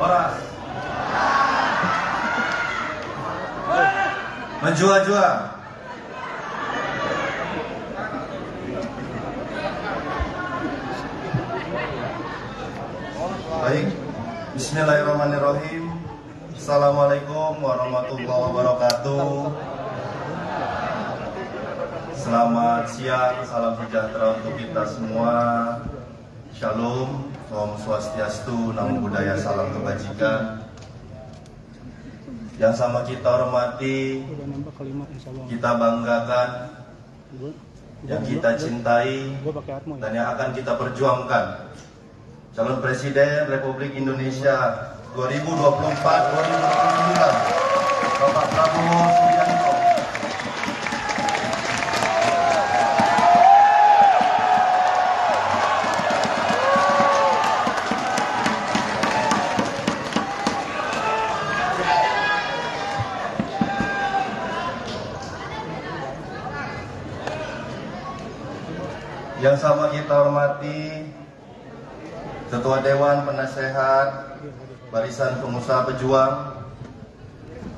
Oras. Menjua-jua. Baik. Bismillahirrahmanirrahim. Assalamualaikum warahmatullahi wabarakatuh. Selamat siang, salam sejahtera untuk kita semua. Shalom, Om Swastiastu, Namo Buddhaya, salam kebajikan. Yang sama kita hormati, kita banggakan, yang kita cintai, dan yang akan kita perjuangkan. Calon Presiden Republik Indonesia 2024-2029, Bapak Prabowo Subianto. Yang sama kita hormati Ketua Dewan Penasehat Barisan Pengusaha Pejuang,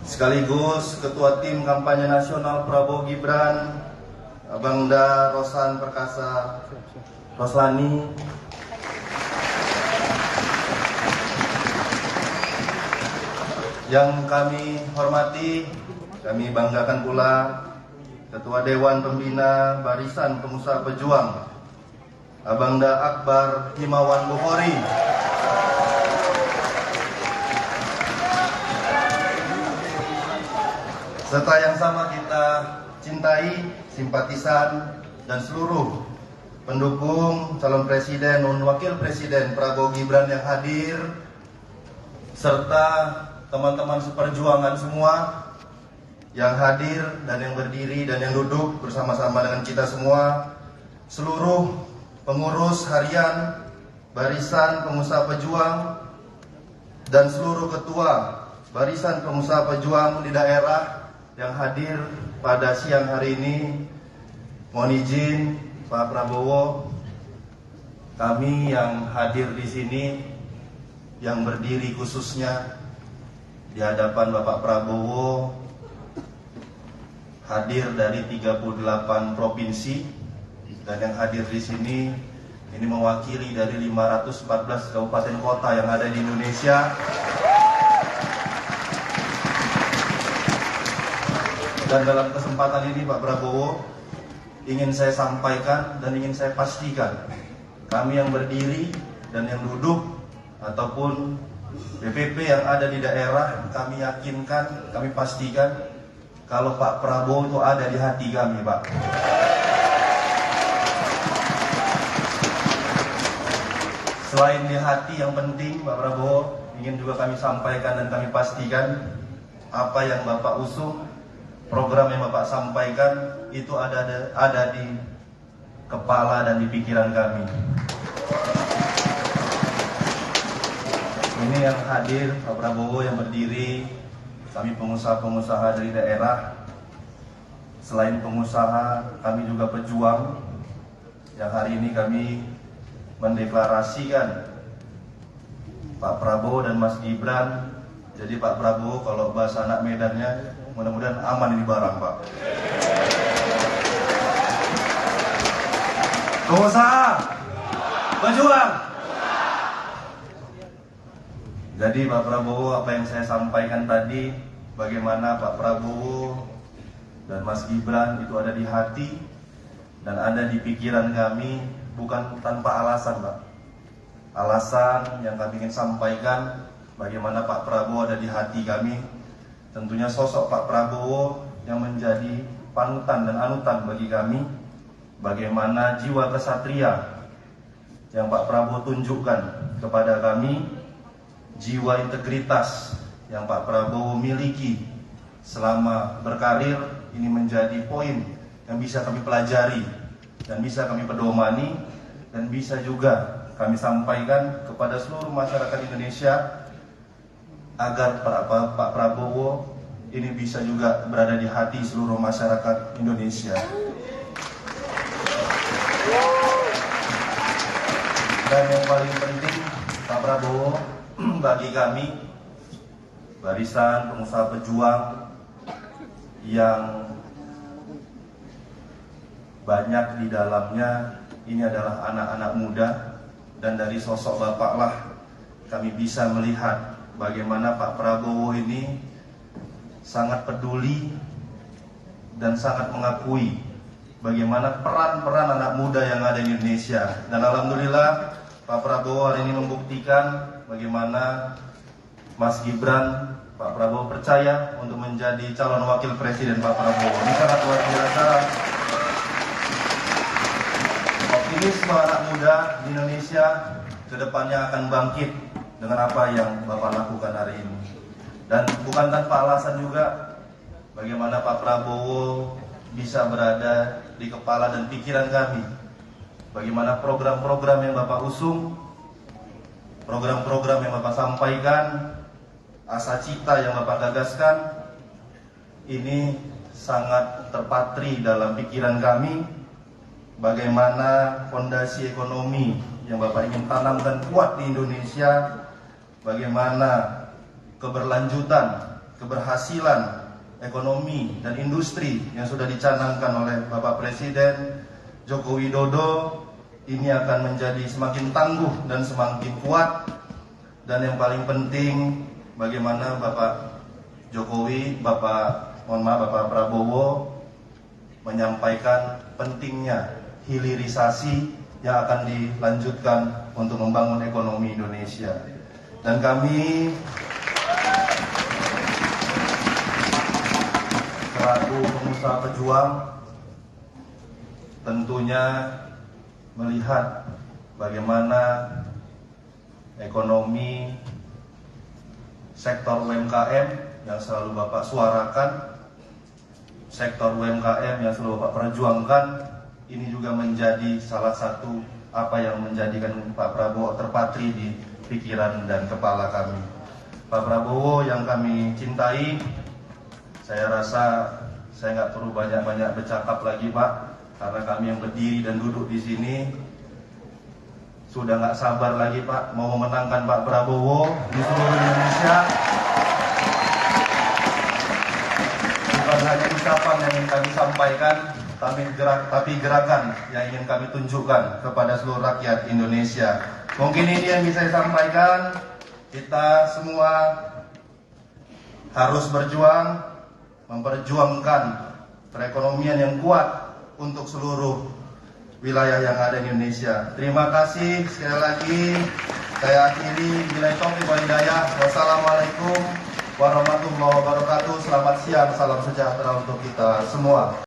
sekaligus Ketua Tim Kampanye Nasional Prabowo Gibran, Abangda Rosan Perkasa Roslani, yang kami hormati, kami banggakan pula Ketua Dewan Pembina Barisan Pengusaha Pejuang, Abangda Akbar Himawan Bukhori, serta yang sama kita cintai, simpatisan, dan seluruh pendukung calon presiden dan wakil presiden Prabowo Gibran yang hadir, serta teman-teman seperjuangan semua yang hadir dan yang berdiri dan yang duduk bersama-sama dengan kita semua, seluruh pengurus harian Barisan Pengusaha Pejuang dan seluruh ketua Barisan Pengusaha Pejuang di daerah yang hadir pada siang hari ini. Mohon izin Pak Prabowo, kami yang hadir di sini, yang berdiri khususnya di hadapan Bapak Prabowo, hadir dari 38 provinsi, dan yang hadir di sini ini mewakili dari 514 kabupaten kota yang ada di Indonesia. Dan dalam kesempatan ini Pak Prabowo, ingin saya sampaikan dan ingin saya pastikan, kami yang berdiri dan yang duduk ataupun BPP yang ada di daerah, kami yakinkan, kami pastikan kalau Pak Prabowo itu ada di hati kami, Pak. Selain di hati yang penting, Pak Prabowo, ingin juga kami sampaikan dan kami pastikan apa yang Bapak usung, program yang Bapak sampaikan itu ada di kepala dan di pikiran kami. Ini yang hadir Pak Prabowo yang berdiri, kami pengusaha-pengusaha dari daerah. Selain pengusaha, kami juga pejuang yang hari ini kami mendeklarasikan Pak Prabowo dan Mas Gibran. Jadi Pak Prabowo kalau bahasa anak Medannya, mudah-mudahan aman ini barang, Pak. Pengusaha, pejuang. Jadi Pak Prabowo, apa yang saya sampaikan tadi, bagaimana Pak Prabowo dan Mas Gibran itu ada di hati dan ada di pikiran kami, bukan tanpa alasan, Pak. Alasan yang kami ingin sampaikan, bagaimana Pak Prabowo ada di hati kami, tentunya sosok Pak Prabowo yang menjadi panutan dan anutan bagi kami. Bagaimana jiwa kesatria yang Pak Prabowo tunjukkan kepada kami, jiwa integritas yang Pak Prabowo miliki selama berkarir, ini menjadi poin yang bisa kami pelajari dan bisa kami pedomani dan bisa juga kami sampaikan kepada seluruh masyarakat Indonesia agar Pak Prabowo ini bisa juga berada di hati seluruh masyarakat Indonesia. Dan yang paling penting, Pak Prabowo, bagi kami barisan pengusaha pejuang yang banyak di dalamnya ini adalah anak-anak muda, dan dari sosok Bapak lah kami bisa melihat bagaimana Pak Prabowo ini sangat peduli dan sangat mengakui bagaimana peran-peran anak muda yang ada di Indonesia. Dan alhamdulillah Pak Prabowo hari ini membuktikan bagaimana Mas Gibran, Pak Prabowo percaya untuk menjadi calon wakil presiden Pak Prabowo. Ini sangat luar biasa. Optimisme anak muda di Indonesia kedepannya akan bangkit dengan apa yang Bapak lakukan hari ini. Dan bukan tanpa alasan juga bagaimana Pak Prabowo bisa berada di kepala dan pikiran kami. Bagaimana program-program yang Bapak usung, program-program yang Bapak sampaikan, asa cita yang Bapak gagaskan, ini sangat terpatri dalam pikiran kami. Bagaimana fondasi ekonomi yang Bapak ingin tanamkan kuat di Indonesia, bagaimana keberlanjutan, keberhasilan ekonomi dan industri yang sudah dicanangkan oleh Bapak Presiden Joko Widodo ini akan menjadi semakin tangguh dan semakin kuat. Dan yang paling penting, bagaimana Bapak Jokowi, Bapak Prabowo menyampaikan pentingnya hilirisasi yang akan dilanjutkan untuk membangun ekonomi Indonesia. Dan kami selaku pengusaha pejuang tentunya melihat bagaimana ekonomi sektor UMKM yang selalu Bapak suarakan, sektor UMKM yang selalu Bapak perjuangkan, ini juga menjadi salah satu apa yang menjadikan Pak Prabowo terpatri di pikiran dan kepala kami. Pak Prabowo yang kami cintai, saya rasa saya nggak perlu banyak-banyak bercakap lagi Pak, karena kami yang berdiri dan duduk di sini sudah nggak sabar lagi Pak mau memenangkan Pak Prabowo di seluruh Indonesia. Bukan hanya ucapan yang ingin kami sampaikan, tapi gerakan yang ingin kami tunjukkan kepada seluruh rakyat Indonesia. Mungkin ini yang bisa saya sampaikan. Kita semua harus berjuang, memperjuangkan perekonomian yang kuat untuk seluruh wilayah yang ada di Indonesia. Terima kasih sekali lagi. Saya akhiri, billahi taufiq wal hidayah. Wassalamualaikum warahmatullahi wabarakatuh. Selamat siang, salam sejahtera untuk kita semua.